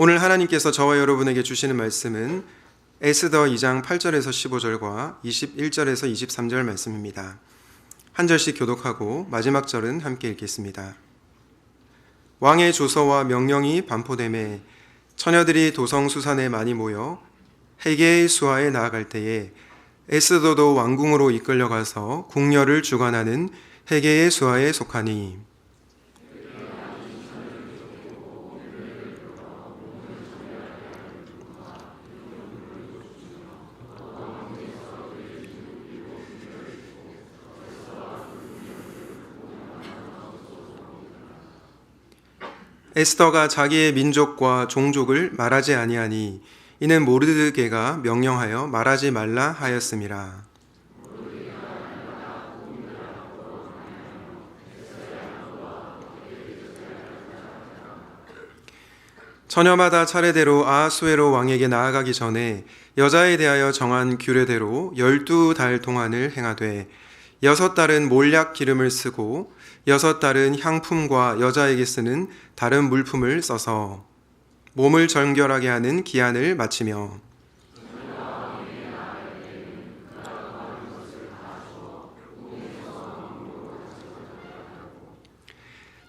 오늘 하나님께서 저와 여러분에게 주시는 말씀은 에스더 2장 8절에서 15절과 21절에서 23절 말씀입니다. 한 절씩 교독하고 마지막 절은 함께 읽겠습니다. 왕의 조서와 명령이 반포되매 처녀들이 도성수산에 많이 모여 헤게의 수하에 나아갈 때에 에스더도 왕궁으로 이끌려가서 궁녀를 주관하는 헤게의 수하에 속하니 에스더가 자기의 민족과 종족을 말하지 아니하니 이는 모르드게가 명령하여 말하지 말라 하였음이라. 처녀마다 차례대로 아하수에로 왕에게 나아가기 전에 여자에 대하여 정한 규례대로 12달 동안을 행하되 6달은 몰약 기름을 쓰고 6달은 향품과 여자에게 쓰는 다른 물품을 써서 몸을 정결하게 하는 기한을 마치며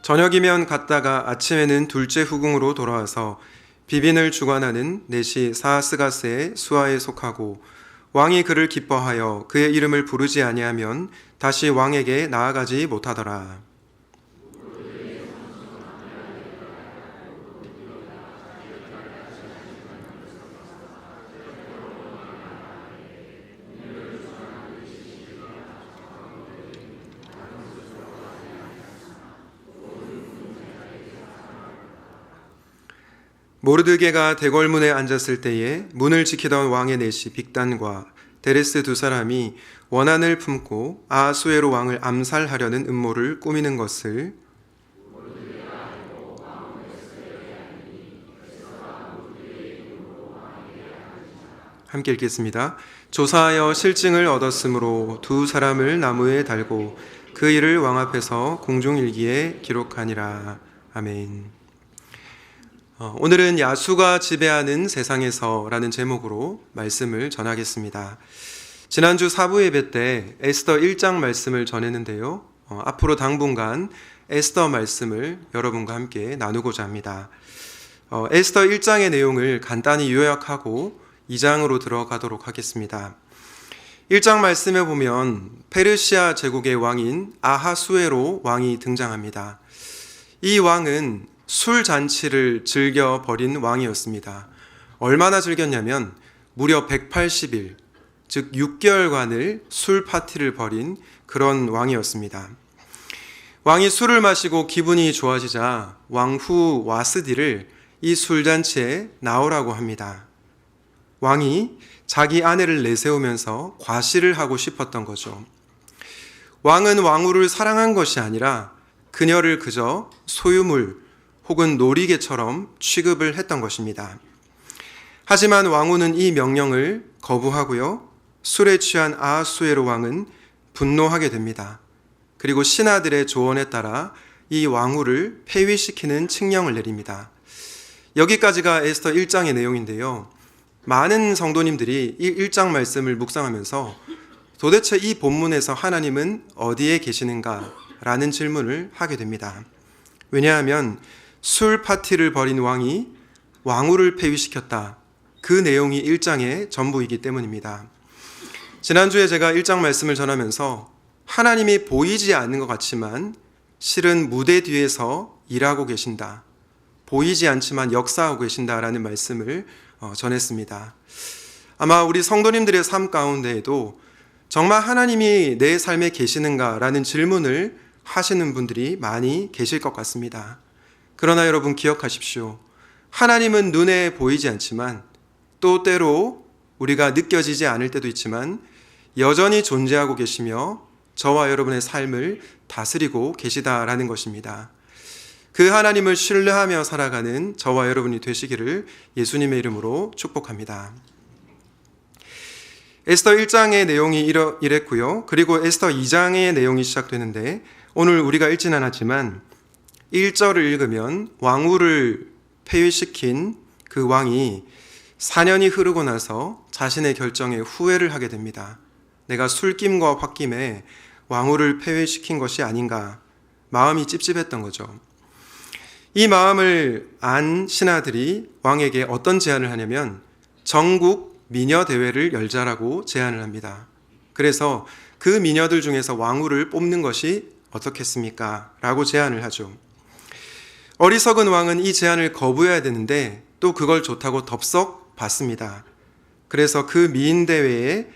저녁이면 갔다가 아침에는 둘째 후궁으로 돌아와서 비빈을 주관하는 내시 사하스가스의 수하에 속하고 왕이 그를 기뻐하여 그의 이름을 부르지 아니하면 다시 왕에게 나아가지 못하더라. 모르드게가 대궐문에 앉았을 때에 문을 지키던 왕의 내시 빅단과 데레스 두 사람이 원한을 품고 아하수에로 왕을 암살하려는 음모를 꾸미는 것을 함께 읽겠습니다. 조사하여 실증을 얻었으므로 두 사람을 나무에 달고 그 일을 왕 앞에서 공중일기에 기록하니라. 아멘. 오늘은 야수가 지배하는 세상에서라는 제목으로 말씀을 전하겠습니다. 지난주 사부 예배 때 에스더 1장 말씀을 전했는데요. 앞으로 당분간 에스더 말씀을 여러분과 함께 나누고자 합니다. 에스더 1장의 내용을 간단히 요약하고 2장으로 들어가도록 하겠습니다. 1장 말씀에 보면 페르시아 제국의 왕인 아하수에로 왕이 등장합니다. 이 왕은 술 잔치를 즐겨 버린 왕이었습니다. 얼마나 즐겼냐면 무려 180일, 즉 6개월간을 술 파티를 벌인 그런 왕이었습니다. 왕이 술을 마시고 기분이 좋아지자 왕후 와스디를 이 술잔치에 나오라고 합니다. 왕이 자기 아내를 내세우면서 과시를 하고 싶었던 거죠. 왕은 왕후를 사랑한 것이 아니라 그녀를 그저 소유물 혹은 놀이개처럼 취급을 했던 것입니다. 하지만 왕후는 이 명령을 거부하고요. 술에 취한 아하수에로 왕은 분노하게 됩니다. 그리고 신하들의 조언에 따라 이 왕후를 폐위시키는 칙령을 내립니다. 여기까지가 에스더 1장의 내용인데요. 많은 성도님들이 이 1장 말씀을 묵상하면서 도대체 이 본문에서 하나님은 어디에 계시는가? 라는 질문을 하게 됩니다. 왜냐하면 술 파티를 벌인 왕이 왕후를 폐위시켰다. 그 내용이 1장의 전부이기 때문입니다. 지난주에 제가 1장 말씀을 전하면서 하나님이 보이지 않는 것 같지만 실은 무대 뒤에서 일하고 계신다. 보이지 않지만 역사하고 계신다라는 말씀을 전했습니다. 아마 우리 성도님들의 삶 가운데에도 정말 하나님이 내 삶에 계시는가라는 질문을 하시는 분들이 많이 계실 것 같습니다. 그러나 여러분 기억하십시오. 하나님은 눈에 보이지 않지만 또 때로 우리가 느껴지지 않을 때도 있지만 여전히 존재하고 계시며 저와 여러분의 삶을 다스리고 계시다라는 것입니다. 그 하나님을 신뢰하며 살아가는 저와 여러분이 되시기를 예수님의 이름으로 축복합니다. 에스더 1장의 내용이 이랬고요. 그리고 에스더 2장의 내용이 시작되는데 오늘 우리가 읽지는 않았지만 1절을 읽으면 왕후를 폐위시킨 그 왕이 4년이 흐르고 나서 자신의 결정에 후회를 하게 됩니다. 내가 술김과 홧김에 왕후를 폐위시킨 것이 아닌가, 마음이 찝찝했던 거죠. 이 마음을 안 신하들이 왕에게 어떤 제안을 하냐면 전국 미녀 대회를 열자라고 제안을 합니다. 그래서 그 미녀들 중에서 왕후를 뽑는 것이 어떻겠습니까? 라고 제안을 하죠. 어리석은 왕은 이 제안을 거부해야 되는데 또 그걸 좋다고 덥석 받습니다. 그래서 그 미인 대회에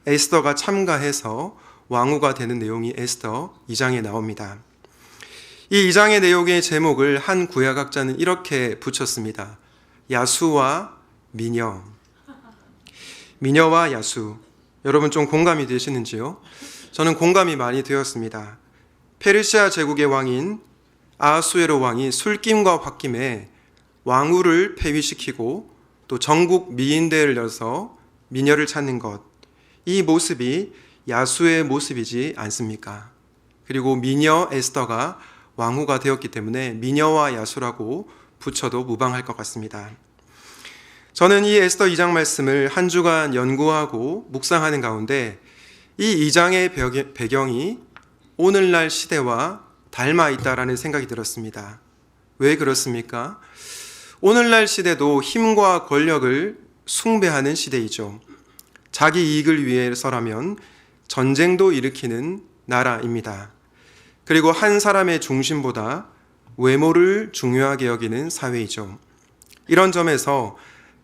에스더가 참가해서 왕후가 되는 내용이 에스더 2장에 나옵니다. 이 2장의 내용의 제목을 한 구약학자는 이렇게 붙였습니다. 야수와 미녀. 미녀와 야수. 여러분 좀 공감이 되시는지요? 저는 공감이 많이 되었습니다. 페르시아 제국의 왕인 아하수에로 왕이 술김과 홧김에 왕후를 폐위시키고 또 전국 미인대회를 열어서 미녀를 찾는 것, 이 모습이 야수의 모습이지 않습니까? 그리고 미녀 에스더가 왕후가 되었기 때문에 미녀와 야수라고 붙여도 무방할 것 같습니다. 저는 이 에스더 2장 말씀을 한 주간 연구하고 묵상하는 가운데 이 2장의 배경이 오늘날 시대와 닮아 있다라는 생각이 들었습니다. 왜 그렇습니까? 오늘날 시대도 힘과 권력을 숭배하는 시대이죠. 자기 이익을 위해서라면 전쟁도 일으키는 나라입니다. 그리고 한 사람의 중심보다 외모를 중요하게 여기는 사회이죠. 이런 점에서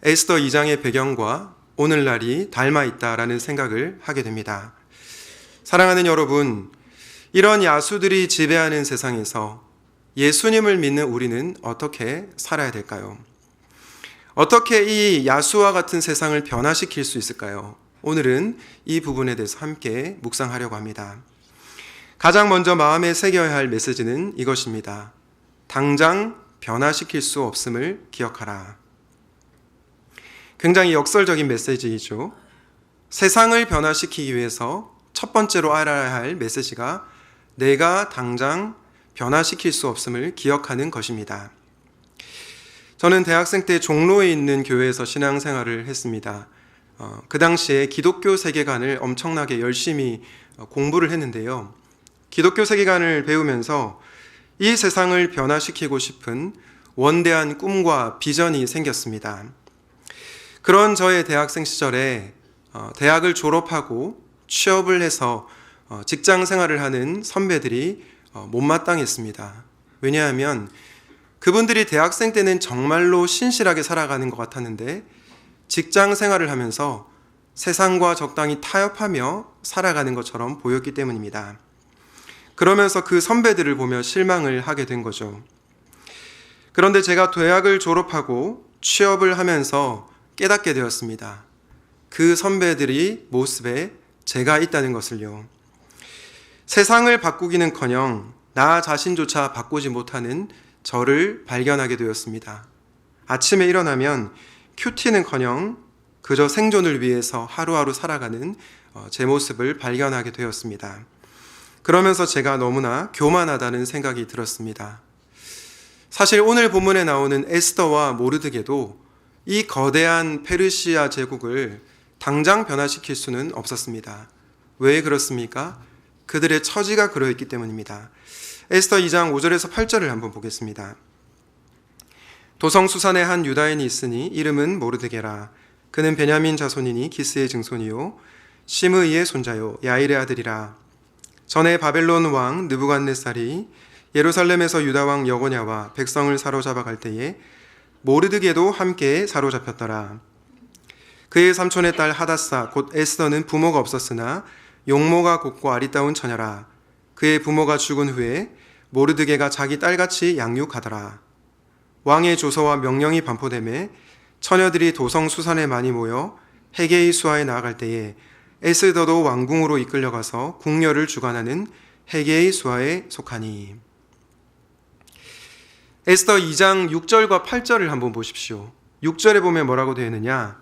에스더 2장의 배경과 오늘날이 닮아 있다라는 생각을 하게 됩니다. 사랑하는 여러분, 이런 야수들이 지배하는 세상에서 예수님을 믿는 우리는 어떻게 살아야 될까요? 어떻게 이 야수와 같은 세상을 변화시킬 수 있을까요? 오늘은 이 부분에 대해서 함께 묵상하려고 합니다. 가장 먼저 마음에 새겨야 할 메시지는 이것입니다. 당장 변화시킬 수 없음을 기억하라. 굉장히 역설적인 메시지이죠. 세상을 변화시키기 위해서 첫 번째로 알아야 할 메시지가 내가 당장 변화시킬 수 없음을 기억하는 것입니다. 저는 대학생 때 종로에 있는 교회에서 신앙생활을 했습니다. 그 당시에 기독교 세계관을 엄청나게 열심히 공부를 했는데요. 기독교 세계관을 배우면서 이 세상을 변화시키고 싶은 원대한 꿈과 비전이 생겼습니다. 그런 저의 대학생 시절에 대학을 졸업하고 취업을 해서 직장 생활을 하는 선배들이 못마땅했습니다. 왜냐하면 그분들이 대학생 때는 정말로 신실하게 살아가는 것 같았는데 직장 생활을 하면서 세상과 적당히 타협하며 살아가는 것처럼 보였기 때문입니다. 그러면서 그 선배들을 보며 실망을 하게 된 거죠. 그런데 제가 대학을 졸업하고 취업을 하면서 깨닫게 되었습니다. 그 선배들이 모습에 제가 있다는 것을요. 세상을 바꾸기는커녕 나 자신조차 바꾸지 못하는 저를 발견하게 되었습니다. 아침에 일어나면 큐티는커녕 그저 생존을 위해서 하루하루 살아가는 제 모습을 발견하게 되었습니다. 그러면서 제가 너무나 교만하다는 생각이 들었습니다. 사실 오늘 본문에 나오는 에스더와 모르드게도 이 거대한 페르시아 제국을 당장 변화시킬 수는 없었습니다. 왜 그렇습니까? 그들의 처지가 그러했기 때문입니다. 에스더 2장 5절에서 8절을 한번 보겠습니다. 도성수산에 한 유다인이 있으니 이름은 모르드게라. 그는 베냐민 자손이니 기스의 증손이요 시므이의 손자요 야일의 아들이라. 전에 바벨론 왕 느부갓네살이 예루살렘에서 유다 왕 여고냐와 백성을 사로잡아 갈 때에 모르드게도 함께 사로잡혔더라. 그의 삼촌의 딸 하다사 곧 에스더는 부모가 없었으나 용모가 곱고 아리따운 처녀라. 그의 부모가 죽은 후에 모르드게가 자기 딸같이 양육하더라. 왕의 조서와 명령이 반포되매 처녀들이 도성 수산에 많이 모여 헤게의 수하에 나아갈 때에 에스더도 왕궁으로 이끌려가서 궁녀를 주관하는 헤게의 수하에 속하니. 에스더 2장 6절과 8절을 한번 보십시오. 6절에 보면 뭐라고 되어 있느냐?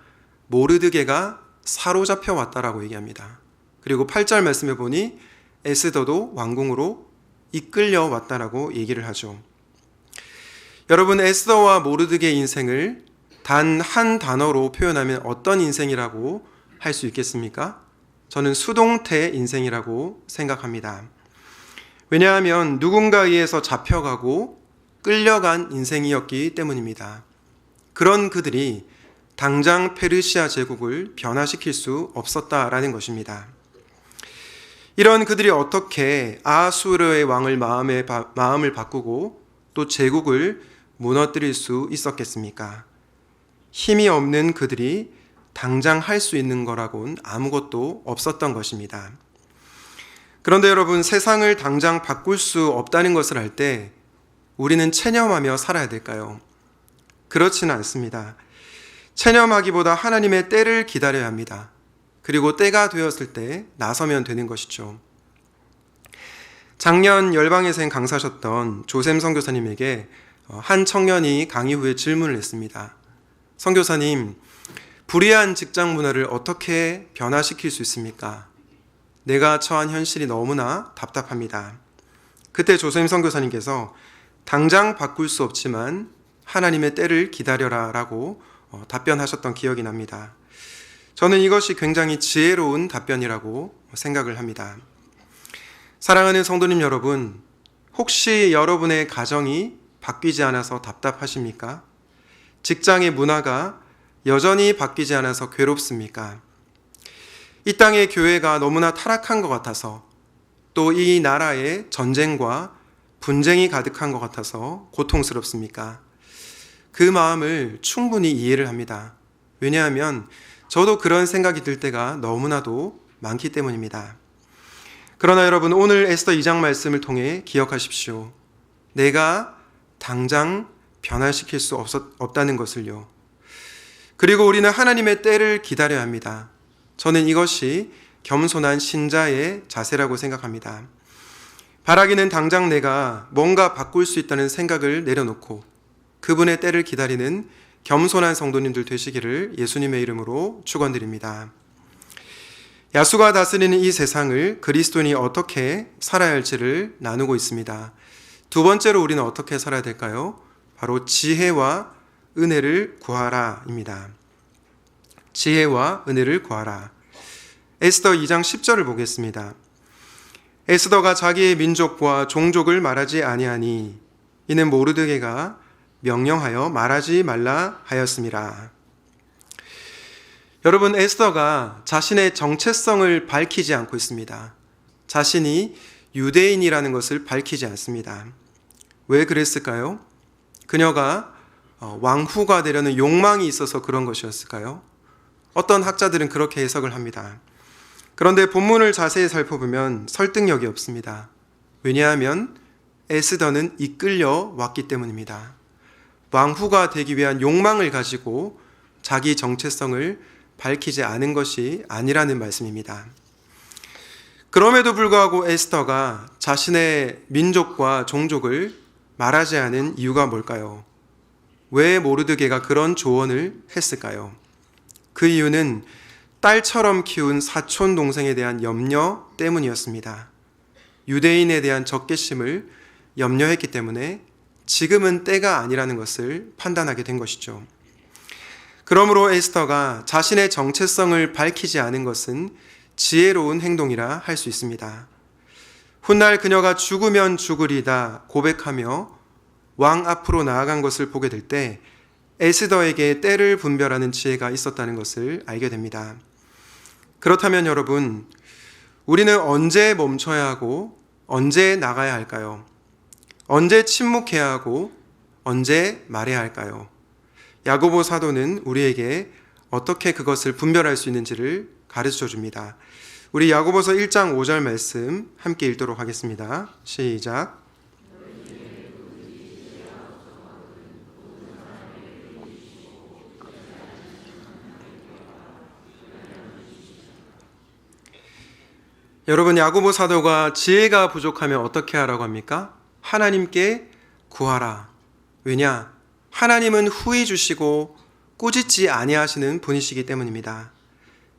모르드게가 사로잡혀 왔다라고 얘기합니다. 그리고 8절 말씀해 보니 에스더도 왕궁으로 이끌려 왔다라고 얘기를 하죠. 여러분, 에스더와 모르드게 인생을 단 한 단어로 표현하면 어떤 인생이라고 할 수 있겠습니까? 저는 수동태 인생이라고 생각합니다. 왜냐하면 누군가에 의해서 잡혀가고 끌려간 인생이었기 때문입니다. 그런 그들이 당장 페르시아 제국을 변화시킬 수 없었다라는 것입니다. 이런 그들이 어떻게 아수르의 왕을 마음을 바꾸고 또 제국을 무너뜨릴 수 있었겠습니까? 힘이 없는 그들이 당장 할 수 있는 거라고는 아무것도 없었던 것입니다. 그런데 여러분, 세상을 당장 바꿀 수 없다는 것을 알 때 우리는 체념하며 살아야 될까요? 그렇지는 않습니다. 체념하기보다 하나님의 때를 기다려야 합니다. 그리고 때가 되었을 때 나서면 되는 것이죠. 작년 열방예생 강사셨던 조샘 선교사님에게 한 청년이 강의 후에 질문을 했습니다. 선교사님, 불의한 직장 문화를 어떻게 변화시킬 수 있습니까? 내가 처한 현실이 너무나 답답합니다. 그때 조샘 선교사님께서 당장 바꿀 수 없지만 하나님의 때를 기다려라 라고 답변하셨던 기억이 납니다. 저는 이것이 굉장히 지혜로운 답변이라고 생각을 합니다. 사랑하는 성도님 여러분, 혹시 여러분의 가정이 바뀌지 않아서 답답하십니까? 직장의 문화가 여전히 바뀌지 않아서 괴롭습니까? 이 땅의 교회가 너무나 타락한 것 같아서, 또 이 나라에 전쟁과 분쟁이 가득한 것 같아서 고통스럽습니까? 그 마음을 충분히 이해를 합니다. 왜냐하면 저도 그런 생각이 들 때가 너무나도 많기 때문입니다. 그러나 여러분, 오늘 에스더 2장 말씀을 통해 기억하십시오. 내가 당장 변화시킬 수 없다는 것을요. 그리고 우리는 하나님의 때를 기다려야 합니다. 저는 이것이 겸손한 신자의 자세라고 생각합니다. 바라기는 당장 내가 뭔가 바꿀 수 있다는 생각을 내려놓고 그분의 때를 기다리는 겸손한 성도님들 되시기를 예수님의 이름으로 축원드립니다. 야수가 다스리는 이 세상을 그리스도인이 어떻게 살아야 할지를 나누고 있습니다. 두 번째로 우리는 어떻게 살아야 될까요? 바로 지혜와 은혜를 구하라입니다. 지혜와 은혜를 구하라. 에스더 2장 10절을 보겠습니다. 에스더가 자기의 민족과 종족을 말하지 아니하니 이는 모르드게가 명령하여 말하지 말라 하였음이라. 여러분, 에스더가 자신의 정체성을 밝히지 않고 있습니다. 자신이 유대인이라는 것을 밝히지 않습니다. 왜 그랬을까요? 그녀가 왕후가 되려는 욕망이 있어서 그런 것이었을까요? 어떤 학자들은 그렇게 해석을 합니다. 그런데 본문을 자세히 살펴보면 설득력이 없습니다. 왜냐하면 에스더는 이끌려 왔기 때문입니다. 왕후가 되기 위한 욕망을 가지고 자기 정체성을 밝히지 않은 것이 아니라는 말씀입니다. 그럼에도 불구하고 에스더가 자신의 민족과 종족을 말하지 않은 이유가 뭘까요? 왜 모르드게가 그런 조언을 했을까요? 그 이유는 딸처럼 키운 사촌 동생에 대한 염려 때문이었습니다. 유대인에 대한 적개심을 염려했기 때문에 지금은 때가 아니라는 것을 판단하게 된 것이죠. 그러므로 에스더가 자신의 정체성을 밝히지 않은 것은 지혜로운 행동이라 할 수 있습니다. 훗날 그녀가 죽으면 죽으리다 고백하며 왕 앞으로 나아간 것을 보게 될 때 에스더에게 때를 분별하는 지혜가 있었다는 것을 알게 됩니다. 그렇다면 여러분, 우리는 언제 멈춰야 하고 언제 나가야 할까요? 언제 침묵해야 하고 언제 말해야 할까요? 야고보 사도는 우리에게 어떻게 그것을 분별할 수 있는지를 가르쳐 줍니다. 우리 야고보서 1장 5절 말씀 함께 읽도록 하겠습니다. 시작. 여러분, 야고보 사도가 지혜가 부족하면 어떻게 하라고 합니까? 하나님께 구하라. 왜냐? 하나님은 후히 주시고 꾸짖지 아니하시는 분이시기 때문입니다.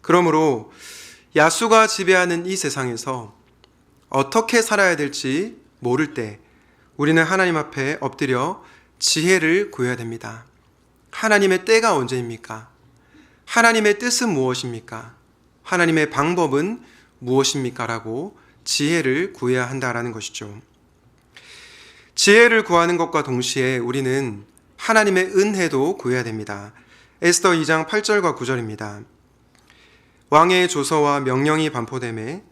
그러므로 야수가 지배하는 이 세상에서 어떻게 살아야 될지 모를 때 우리는 하나님 앞에 엎드려 지혜를 구해야 됩니다. 하나님의 때가 언제입니까? 하나님의 뜻은 무엇입니까? 하나님의 방법은 무엇입니까? 라고 지혜를 구해야 한다라는 것이죠. 지혜를 구하는 것과 동시에 우리는 하나님의 은혜도 구해야 됩니다. 에스더 2장 8절과 9절입니다. 왕의 조서와 명령이 반포되매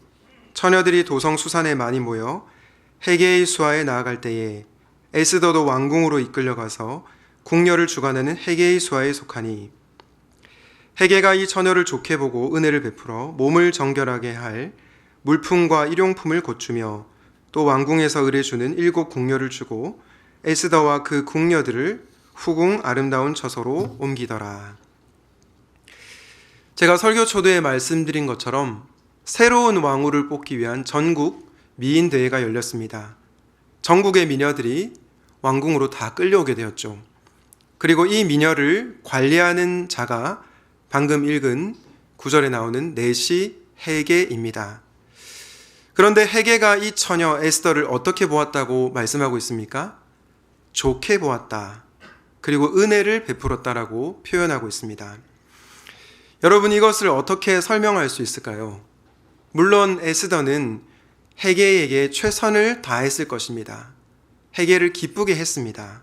처녀들이 도성 수산에 많이 모여 헤게의 수하에 나아갈 때에 에스더도 왕궁으로 이끌려가서 궁녀를 주관하는 헤게의 수하에 속하니 헤게가 이 처녀를 좋게 보고 은혜를 베풀어 몸을 정결하게 할 물품과 일용품을 곧주며 또 왕궁에서 의뢰주는 7 궁녀를 주고 에스더와 그 궁녀들을 후궁 아름다운 처소로 옮기더라. 제가 설교 초대에 말씀드린 것처럼 새로운 왕후를 뽑기 위한 전국 미인대회가 열렸습니다. 전국의 미녀들이 왕궁으로 다 끌려오게 되었죠. 그리고 이 미녀를 관리하는 자가 방금 읽은 9절에 나오는 내시 헤게입니다. 그런데 헤게가 이 처녀 에스더를 어떻게 보았다고 말씀하고 있습니까? 좋게 보았다. 그리고 은혜를 베풀었다라고 표현하고 있습니다. 여러분, 이것을 어떻게 설명할 수 있을까요? 물론 에스더는 헤게에게 최선을 다했을 것입니다. 헤게를 기쁘게 했습니다.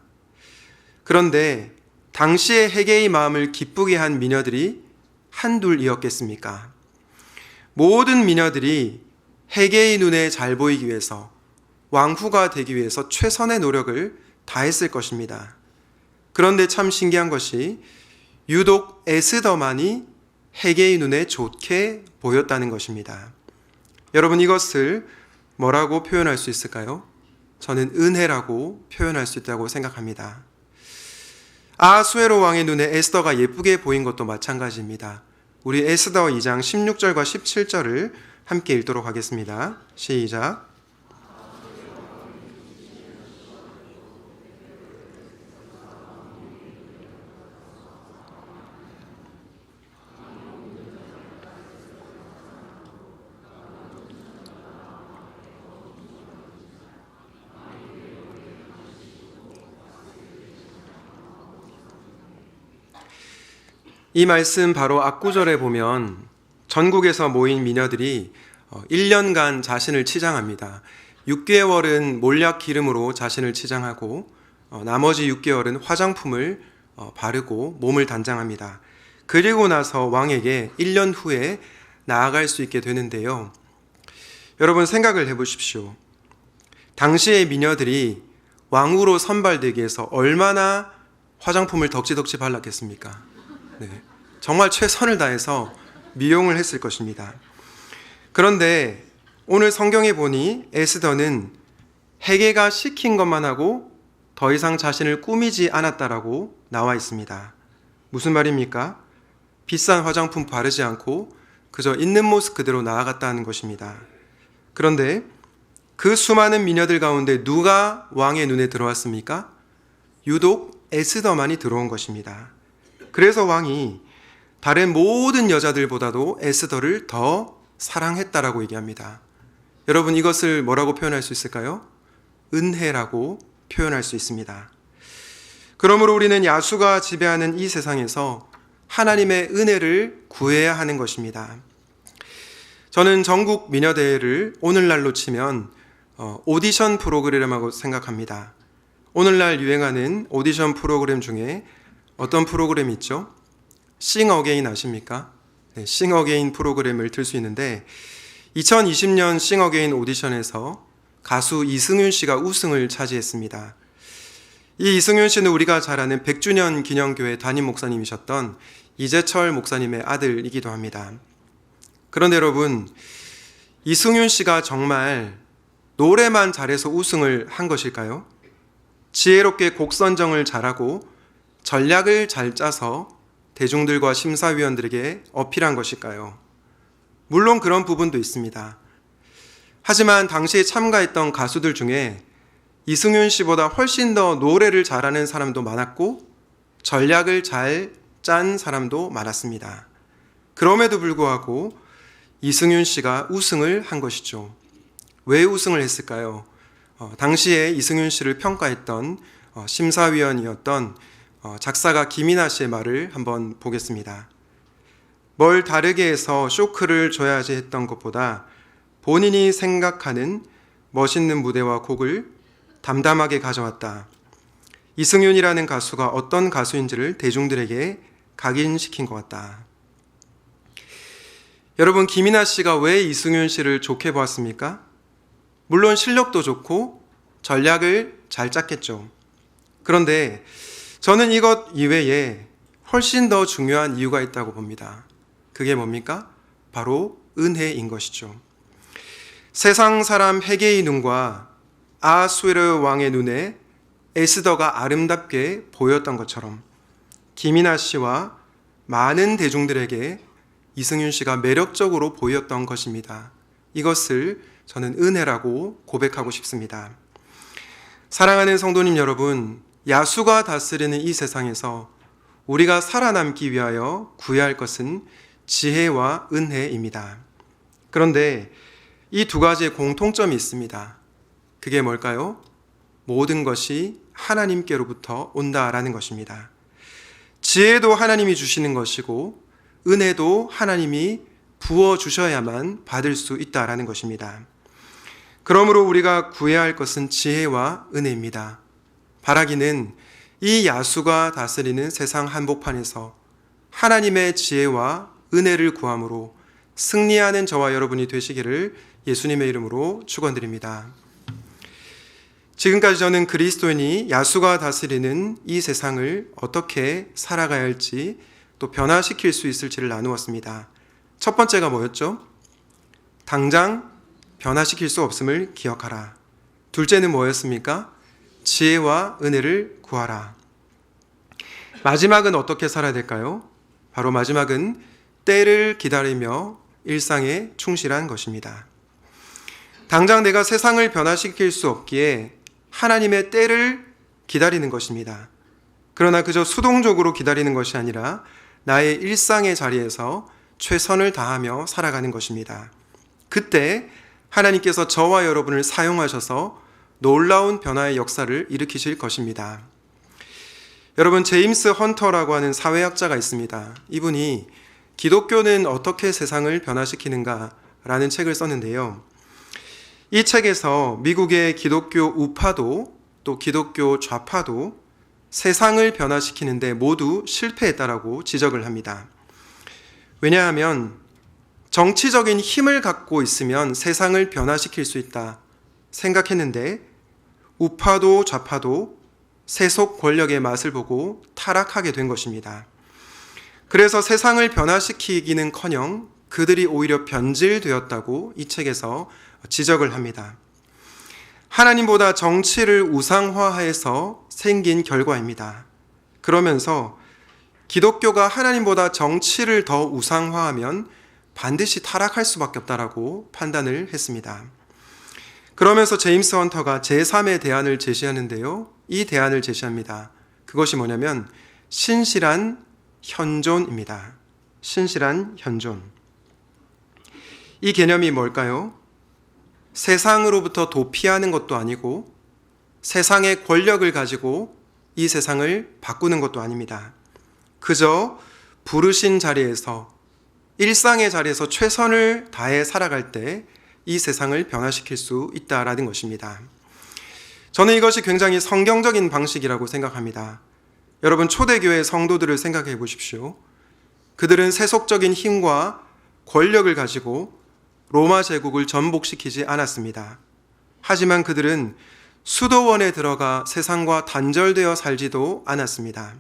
그런데 당시에 헤게의 마음을 기쁘게 한 미녀들이 한둘이었겠습니까? 모든 미녀들이 헤게의 눈에 잘 보이기 위해서, 왕후가 되기 위해서 최선의 노력을 다했을 것입니다. 그런데 참 신기한 것이 유독 에스더만이 헤게의 눈에 좋게 보였다는 것입니다. 여러분, 이것을 뭐라고 표현할 수 있을까요? 저는 은혜라고 표현할 수 있다고 생각합니다. 아수에로 왕의 눈에 에스더가 예쁘게 보인 것도 마찬가지입니다. 우리 에스더 2장 16절과 17절을 함께 읽도록 하겠습니다. 시작. 이 말씀 바로 앞구절에 보면 전국에서 모인 미녀들이 1년간 자신을 치장합니다. 6개월은 몰약 기름으로 자신을 치장하고 나머지 6개월은 화장품을 바르고 몸을 단장합니다. 그리고 나서 왕에게 1년 후에 나아갈 수 있게 되는데요. 여러분, 생각을 해보십시오. 당시의 미녀들이 왕후로 선발되기 위해서 얼마나 화장품을 덕지덕지 발랐겠습니까? 네, 정말 최선을 다해서 미용을 했을 것입니다. 그런데 오늘 성경에 보니 에스더는 헤게가 시킨 것만 하고 더 이상 자신을 꾸미지 않았다라고 나와 있습니다. 무슨 말입니까? 비싼 화장품 바르지 않고 그저 있는 모습 그대로 나아갔다는 것입니다. 그런데 그 수많은 미녀들 가운데 누가 왕의 눈에 들어왔습니까? 유독 에스더만이 들어온 것입니다. 그래서 왕이 다른 모든 여자들보다도 에스더를 더 사랑했다라고 얘기합니다. 여러분, 이것을 뭐라고 표현할 수 있을까요? 은혜라고 표현할 수 있습니다. 그러므로 우리는 야수가 지배하는 이 세상에서 하나님의 은혜를 구해야 하는 것입니다. 저는 전국 미녀대회를 오늘날로 치면 오디션 프로그램이라고 생각합니다. 오늘날 유행하는 오디션 프로그램 중에 어떤 프로그램이 있죠? 싱어게인 아십니까? 네, 싱어게인 프로그램을 들 수 있는데 2020년 싱어게인 오디션에서 가수 이승윤 씨가 우승을 차지했습니다. 이 이승윤 씨는 우리가 잘 아는 100주년 기념교회 담임 목사님이셨던 이재철 목사님의 아들이기도 합니다. 그런데 여러분, 이승윤 씨가 정말 노래만 잘해서 우승을 한 것일까요? 지혜롭게 곡 선정을 잘하고 전략을 잘 짜서 대중들과 심사위원들에게 어필한 것일까요? 물론 그런 부분도 있습니다. 하지만 당시에 참가했던 가수들 중에 이승윤 씨보다 훨씬 더 노래를 잘하는 사람도 많았고 전략을 잘 짠 사람도 많았습니다. 그럼에도 불구하고 이승윤 씨가 우승을 한 것이죠. 왜 우승을 했을까요? 당시에 이승윤 씨를 평가했던 심사위원이었던 작사가 김이나 씨의 말을 한번 보겠습니다. 뭘 다르게 해서 쇼크를 줘야지 했던 것보다 본인이 생각하는 멋있는 무대와 곡을 담담하게 가져왔다. 이승윤이라는 가수가 어떤 가수인지를 대중들에게 각인시킨 것 같다. 여러분, 김이나 씨가 왜 이승윤 씨를 좋게 보았습니까? 물론 실력도 좋고 전략을 잘 짰겠죠. 그런데 저는 이것 이외에 훨씬 더 중요한 이유가 있다고 봅니다. 그게 뭡니까? 바로 은혜인 것이죠. 세상 사람 헤게의 눈과 아하수에르 왕의 눈에 에스더가 아름답게 보였던 것처럼 김이나 씨와 많은 대중들에게 이승윤 씨가 매력적으로 보였던 것입니다. 이것을 저는 은혜라고 고백하고 싶습니다. 사랑하는 성도님 여러분, 야수가 다스리는 이 세상에서 우리가 살아남기 위하여 구해야 할 것은 지혜와 은혜입니다. 그런데 이 두 가지의 공통점이 있습니다. 그게 뭘까요? 모든 것이 하나님께로부터 온다라는 것입니다. 지혜도 하나님이 주시는 것이고 은혜도 하나님이 부어주셔야만 받을 수 있다라는 것입니다. 그러므로 우리가 구해야 할 것은 지혜와 은혜입니다. 바라기는 이 야수가 다스리는 세상 한복판에서 하나님의 지혜와 은혜를 구함으로 승리하는 저와 여러분이 되시기를 예수님의 이름으로 축원드립니다. 지금까지 저는 그리스도인이 야수가 다스리는 이 세상을 어떻게 살아가야 할지 또 변화시킬 수 있을지를 나누었습니다. 첫 번째가 뭐였죠? 당장 변화시킬 수 없음을 기억하라. 둘째는 뭐였습니까? 지혜와 은혜를 구하라. 마지막은 어떻게 살아야 될까요? 바로 마지막은 때를 기다리며 일상에 충실한 것입니다. 당장 내가 세상을 변화시킬 수 없기에 하나님의 때를 기다리는 것입니다. 그러나 그저 수동적으로 기다리는 것이 아니라 나의 일상의 자리에서 최선을 다하며 살아가는 것입니다. 그때 하나님께서 저와 여러분을 사용하셔서 놀라운 변화의 역사를 일으키실 것입니다. 여러분, 제임스 헌터라고 하는 사회학자가 있습니다. 이분이 기독교는 어떻게 세상을 변화시키는가 라는 책을 썼는데요. 이 책에서 미국의 기독교 우파도 또 기독교 좌파도 세상을 변화시키는데 모두 실패했다라고 지적을 합니다. 왜냐하면 정치적인 힘을 갖고 있으면 세상을 변화시킬 수 있다 생각했는데 우파도 좌파도 세속 권력의 맛을 보고 타락하게 된 것입니다. 그래서 세상을 변화시키기는커녕 그들이 오히려 변질되었다고 이 책에서 지적을 합니다. 하나님보다 정치를 우상화해서 생긴 결과입니다. 그러면서 기독교가 하나님보다 정치를 더 우상화하면 반드시 타락할 수밖에 없다라고 판단을 했습니다. 그러면서 제임스 헌터가 제3의 대안을 제시하는데요. 이 대안을 제시합니다. 그것이 뭐냐면 신실한 현존입니다. 신실한 현존. 이 개념이 뭘까요? 세상으로부터 도피하는 것도 아니고 세상의 권력을 가지고 이 세상을 바꾸는 것도 아닙니다. 그저 부르신 자리에서 일상의 자리에서 최선을 다해 살아갈 때 이 세상을 변화시킬 수 있다라는 것입니다. 저는 이것이 굉장히 성경적인 방식이라고 생각합니다. 여러분, 초대교회 성도들을 생각해 보십시오. 그들은 세속적인 힘과 권력을 가지고 로마 제국을 전복시키지 않았습니다. 하지만 그들은 수도원에 들어가 세상과 단절되어 살지도 않았습니다.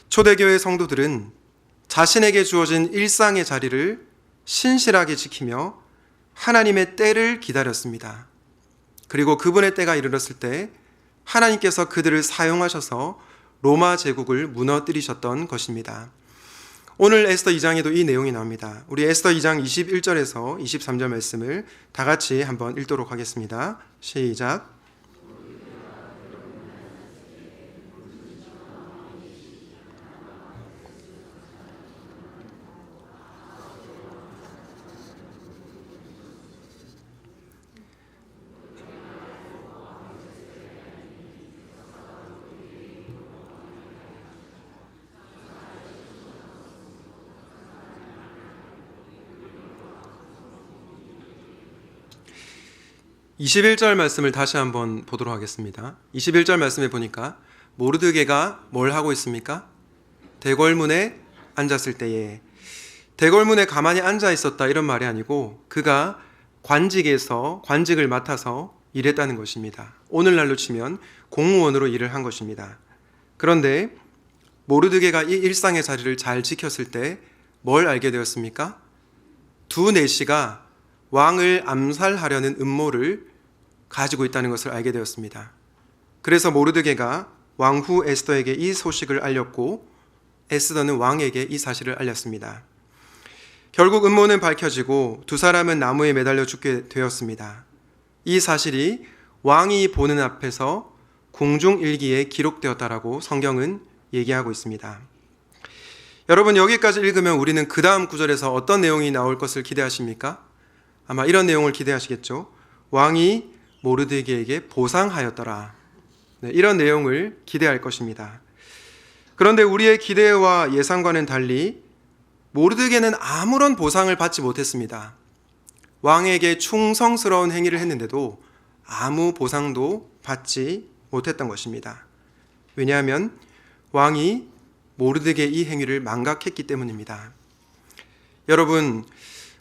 초대교회 성도들은 자신에게 주어진 일상의 자리를 신실하게 지키며 하나님의 때를 기다렸습니다. 그리고 그분의 때가 이르렀을 때 하나님께서 그들을 사용하셔서 로마 제국을 무너뜨리셨던 것입니다. 오늘 에스더 2장에도 이 내용이 나옵니다. 우리 에스더 2장 21절에서 23절 말씀을 다 같이 한번 읽도록 하겠습니다. 시작. 21절 말씀을 다시 한번 보도록 하겠습니다. 21절 말씀에 보니까 모르드게가 뭘 하고 있습니까? 대궐문에 앉았을 때에, 대궐문에 가만히 앉아 있었다 이런 말이 아니고 그가 관직을 맡아서 일했다는 것입니다. 오늘날로 치면 공무원으로 일을 한 것입니다. 그런데 모르드게가 이 일상의 자리를 잘 지켰을 때 뭘 알게 되었습니까? 두 내시가 왕을 암살하려는 음모를 가지고 있다는 것을 알게 되었습니다. 그래서 모르드게가 왕후 에스더에게 이 소식을 알렸고 에스더는 왕에게 이 사실을 알렸습니다. 결국 음모는 밝혀지고 두 사람은 나무에 매달려 죽게 되었습니다. 이 사실이 왕이 보는 앞에서 궁중일기에 기록되었다라고 성경은 얘기하고 있습니다. 여러분, 여기까지 읽으면 우리는 그 다음 구절에서 어떤 내용이 나올 것을 기대하십니까? 아마 이런 내용을 기대하시겠죠. 왕이 모르드게에게 보상하였더라. 네, 이런 내용을 기대할 것입니다. 그런데 우리의 기대와 예상과는 달리 모르드게는 아무런 보상을 받지 못했습니다. 왕에게 충성스러운 행위를 했는데도 아무 보상도 받지 못했던 것입니다. 왜냐하면 왕이 모르드게의 이 행위를 망각했기 때문입니다. 여러분,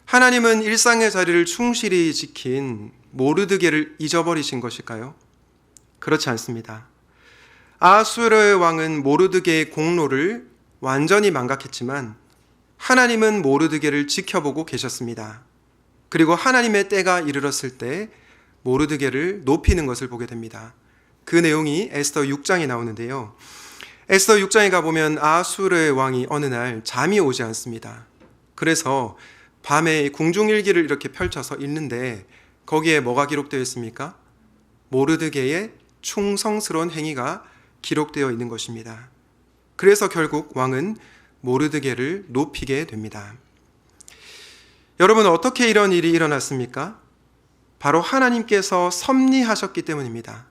하나님은 일상의 자리를 충실히 지킨 모르드게를 잊어버리신 것일까요? 그렇지 않습니다. 아수르의 왕은 모르드게의 공로를 완전히 망각했지만 하나님은 모르드게를 지켜보고 계셨습니다. 그리고 하나님의 때가 이르렀을 때 모르드게를 높이는 것을 보게 됩니다. 그 내용이 에스더 6장에 나오는데요. 에스더 6장에 가보면 아수르의 왕이 어느 날 잠이 오지 않습니다. 그래서 밤에 궁중일기를 이렇게 펼쳐서 읽는데 거기에 뭐가 기록되어 있습니까? 모르드게의 충성스러운 행위가 기록되어 있는 것입니다. 그래서 결국 왕은 모르드게를 높이게 됩니다. 여러분, 어떻게 이런 일이 일어났습니까? 바로 하나님께서 섭리하셨기 때문입니다.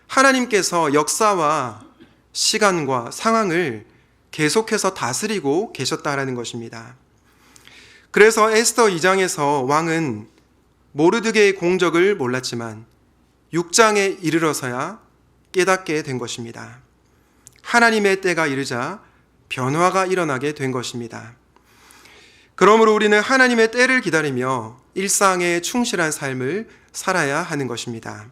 하나님께서 역사와 시간과 상황을 계속해서 다스리고 계셨다라는 것입니다. 그래서 에스더 2장에서 왕은 모르드게의 공적을 몰랐지만 6장에 이르러서야 깨닫게 된 것입니다. 하나님의 때가 이르자 변화가 일어나게 된 것입니다. 그러므로 우리는 하나님의 때를 기다리며 일상에 충실한 삶을 살아야 하는 것입니다.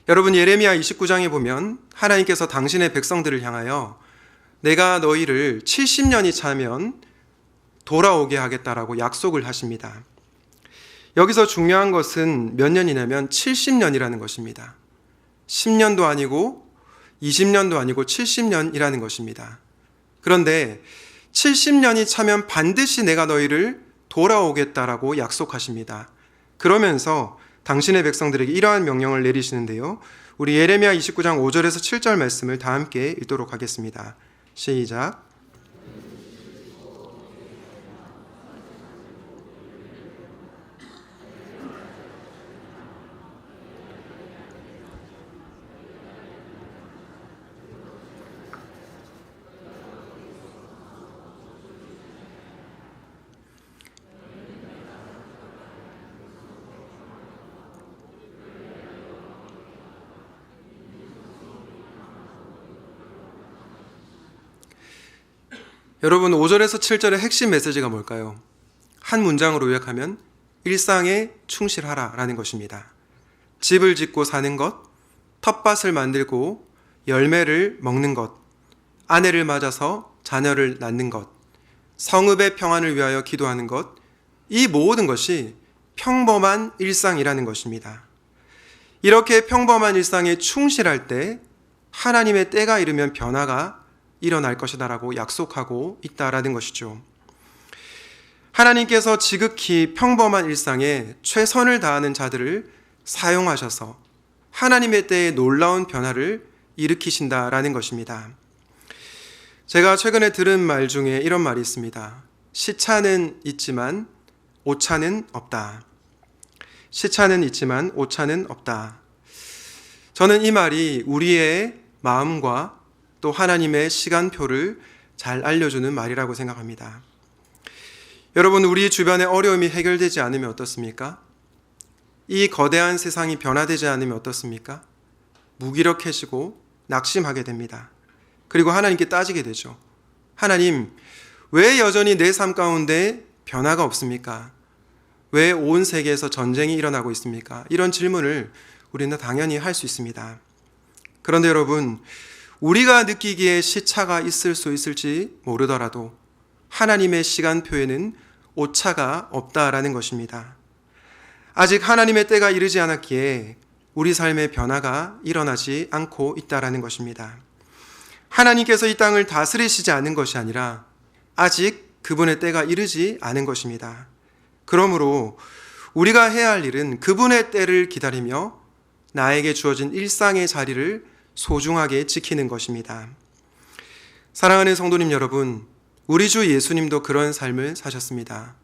여러분, 예레미야 29장에 보면 하나님께서 당신의 백성들을 향하여 내가 너희를 70년이 차면 돌아오게 하겠다라고 약속을 하십니다. 여기서 중요한 것은 몇 년이냐면 70년이라는 것입니다. 10년도 아니고 20년도 아니고 70년이라는 것입니다. 그런데 70년이 차면 반드시 내가 너희를 돌아오겠다라고 약속하십니다. 그러면서 당신의 백성들에게 이러한 명령을 내리시는데요. 우리 예레미야 29장 5절에서 7절 말씀을 다 함께 읽도록 하겠습니다. 시작. 여러분, 5절에서 7절의 핵심 메시지가 뭘까요? 한 문장으로 요약하면 일상에 충실하라 라는 것입니다. 집을 짓고 사는 것, 텃밭을 만들고 열매를 먹는 것, 아내를 맞아서 자녀를 낳는 것, 성읍의 평안을 위하여 기도하는 것, 이 모든 것이 평범한 일상이라는 것입니다. 이렇게 평범한 일상에 충실할 때 하나님의 때가 이르면 변화가 일어날 것이다라고 약속하고 있다라는 것이죠. 하나님께서 지극히 평범한 일상에 최선을 다하는 자들을 사용하셔서 하나님의 때에 놀라운 변화를 일으키신다라는 것입니다. 제가 최근에 들은 말 중에 이런 말이 있습니다. 시차는 있지만 오차는 없다. 시차는 있지만 오차는 없다. 저는 이 말이 우리의 마음과 또 하나님의 시간표를 잘 알려주는 말이라고 생각합니다. 여러분, 우리 주변의 어려움이 해결되지 않으면 어떻습니까? 이 거대한 세상이 변화되지 않으면 어떻습니까? 무기력해지고 낙심하게 됩니다. 그리고 하나님께 따지게 되죠. 하나님, 왜 여전히 내 삶 가운데 변화가 없습니까? 왜 온 세계에서 전쟁이 일어나고 있습니까? 이런 질문을 우리는 당연히 할 수 있습니다. 그런데 여러분, 우리가 느끼기에 시차가 있을 수 있을지 모르더라도 하나님의 시간표에는 오차가 없다라는 것입니다. 아직 하나님의 때가 이르지 않았기에 우리 삶의 변화가 일어나지 않고 있다라는 것입니다. 하나님께서 이 땅을 다스리시지 않은 것이 아니라 아직 그분의 때가 이르지 않은 것입니다. 그러므로 우리가 해야 할 일은 그분의 때를 기다리며 나에게 주어진 일상의 자리를 소중하게 지키는 것입니다. 사랑하는 성도님 여러분, 우리 주 예수님도 그런 삶을 사셨습니다.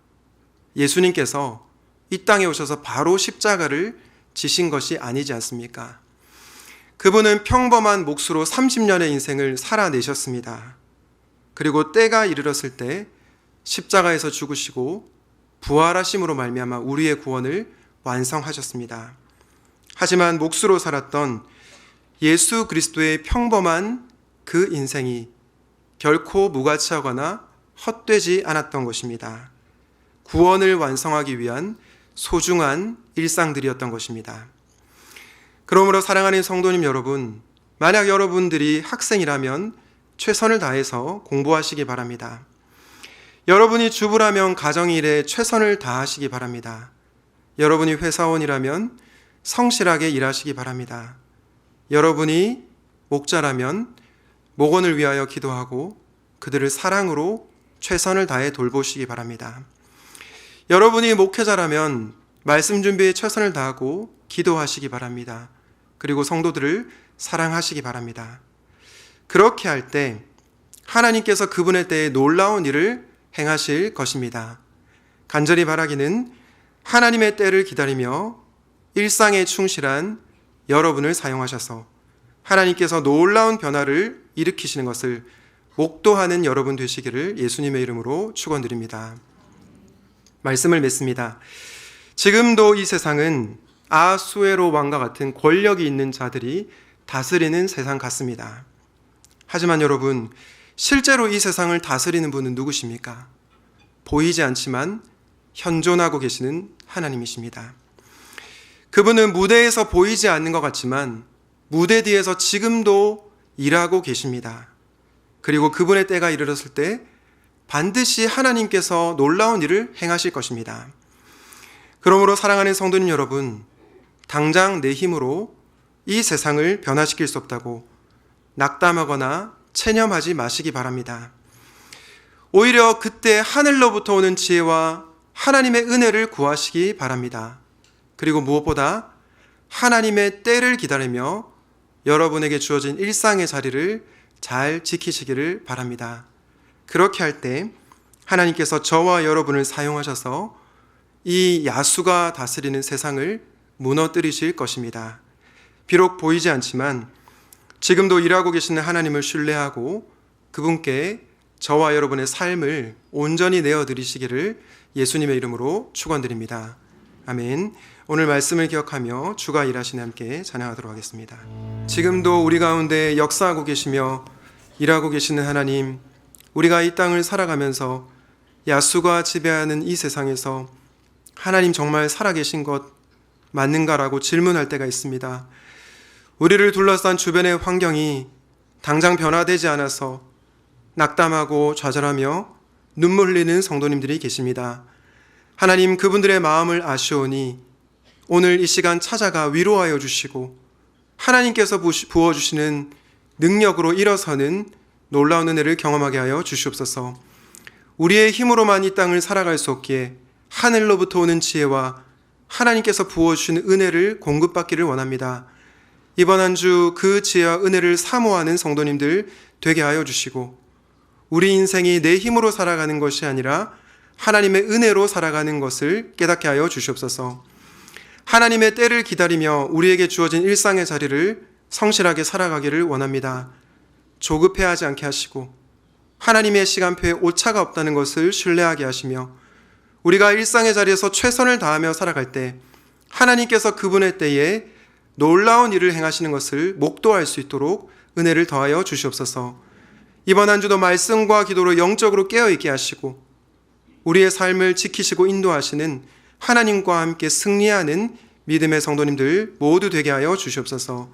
예수님께서 이 땅에 오셔서 바로 십자가를 지신 것이 아니지 않습니까? 그분은 평범한 몫으로 30년의 인생을 살아내셨습니다. 그리고 때가 이르렀을 때 십자가에서 죽으시고 부활하심으로 말미암아 우리의 구원을 완성하셨습니다. 하지만 몫으로 살았던 예수 그리스도의 평범한 그 인생이 결코 무가치하거나 헛되지 않았던 것입니다. 구원을 완성하기 위한 소중한 일상들이었던 것입니다. 그러므로 사랑하는 성도님 여러분, 만약 여러분들이 학생이라면 최선을 다해서 공부하시기 바랍니다. 여러분이 주부라면 가정일에 최선을 다하시기 바랍니다. 여러분이 회사원이라면 성실하게 일하시기 바랍니다. 여러분이 목자라면 목원을 위하여 기도하고 그들을 사랑으로 최선을 다해 돌보시기 바랍니다. 여러분이 목회자라면 말씀 준비에 최선을 다하고 기도하시기 바랍니다. 그리고 성도들을 사랑하시기 바랍니다. 그렇게 할 때 하나님께서 그분의 때에 놀라운 일을 행하실 것입니다. 간절히 바라기는 하나님의 때를 기다리며 일상에 충실한 여러분을 사용하셔서 하나님께서 놀라운 변화를 일으키시는 것을 목도하는 여러분 되시기를 예수님의 이름으로 축원드립니다. 말씀을 맺습니다. 지금도 이 세상은 아하수에로 왕과 같은 권력이 있는 자들이 다스리는 세상 같습니다. 하지만 여러분, 실제로 이 세상을 다스리는 분은 누구십니까? 보이지 않지만 현존하고 계시는 하나님이십니다. 그분은 무대에서 보이지 않는 것 같지만 무대 뒤에서 지금도 일하고 계십니다. 그리고 그분의 때가 이르렀을 때 반드시 하나님께서 놀라운 일을 행하실 것입니다. 그러므로 사랑하는 성도님 여러분, 당장 내 힘으로 이 세상을 변화시킬 수 없다고 낙담하거나 체념하지 마시기 바랍니다. 오히려 그때 하늘로부터 오는 지혜와 하나님의 은혜를 구하시기 바랍니다. 그리고 무엇보다 하나님의 때를 기다리며 여러분에게 주어진 일상의 자리를 잘 지키시기를 바랍니다. 그렇게 할 때 하나님께서 저와 여러분을 사용하셔서 이 야수가 다스리는 세상을 무너뜨리실 것입니다. 비록 보이지 않지만 지금도 일하고 계시는 하나님을 신뢰하고 그분께 저와 여러분의 삶을 온전히 내어드리시기를 예수님의 이름으로 축원드립니다. 아멘. 오늘 말씀을 기억하며 주가 일하시는 함께 찬양하도록 하겠습니다. 지금도 우리 가운데 역사하고 계시며 일하고 계시는 하나님, 우리가 이 땅을 살아가면서 야수가 지배하는 이 세상에서 하나님 정말 살아계신 것 맞는가라고 질문할 때가 있습니다. 우리를 둘러싼 주변의 환경이 당장 변화되지 않아서 낙담하고 좌절하며 눈물 흘리는 성도님들이 계십니다. 하나님, 그분들의 마음을 아시오니 오늘 이 시간 찾아가 위로하여 주시고 하나님께서 부어주시는 능력으로 일어서는 놀라운 은혜를 경험하게 하여 주시옵소서. 우리의 힘으로만 이 땅을 살아갈 수 없기에 하늘로부터 오는 지혜와 하나님께서 부어주시는 은혜를 공급받기를 원합니다. 이번 한 주 그 지혜와 은혜를 사모하는 성도님들 되게 하여 주시고 우리 인생이 내 힘으로 살아가는 것이 아니라 하나님의 은혜로 살아가는 것을 깨닫게 하여 주시옵소서. 하나님의 때를 기다리며 우리에게 주어진 일상의 자리를 성실하게 살아가기를 원합니다. 조급해하지 않게 하시고 하나님의 시간표에 오차가 없다는 것을 신뢰하게 하시며 우리가 일상의 자리에서 최선을 다하며 살아갈 때 하나님께서 그분의 때에 놀라운 일을 행하시는 것을 목도할 수 있도록 은혜를 더하여 주시옵소서. 이번 한 주도 말씀과 기도로 영적으로 깨어있게 하시고 우리의 삶을 지키시고 인도하시는 하나님과 함께 승리하는 믿음의 성도님들 모두 되게 하여 주시옵소서.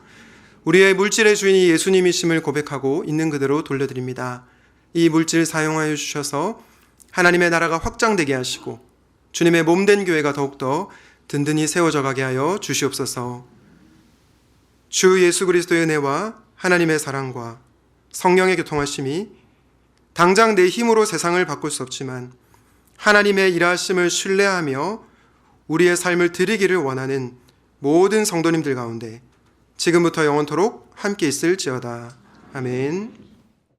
우리의 물질의 주인이 예수님이심을 고백하고 있는 그대로 돌려드립니다. 이 물질 사용하여 주셔서 하나님의 나라가 확장되게 하시고 주님의 몸된 교회가 더욱더 든든히 세워져 가게 하여 주시옵소서. 주 예수 그리스도의 은혜와 하나님의 사랑과 성령의 교통하심이 당장 내 힘으로 세상을 바꿀 수 없지만 하나님의 일하심을 신뢰하며 우리의 삶을 드리기를 원하는 모든 성도님들 가운데 지금부터 영원토록 함께 있을지어다. 아멘.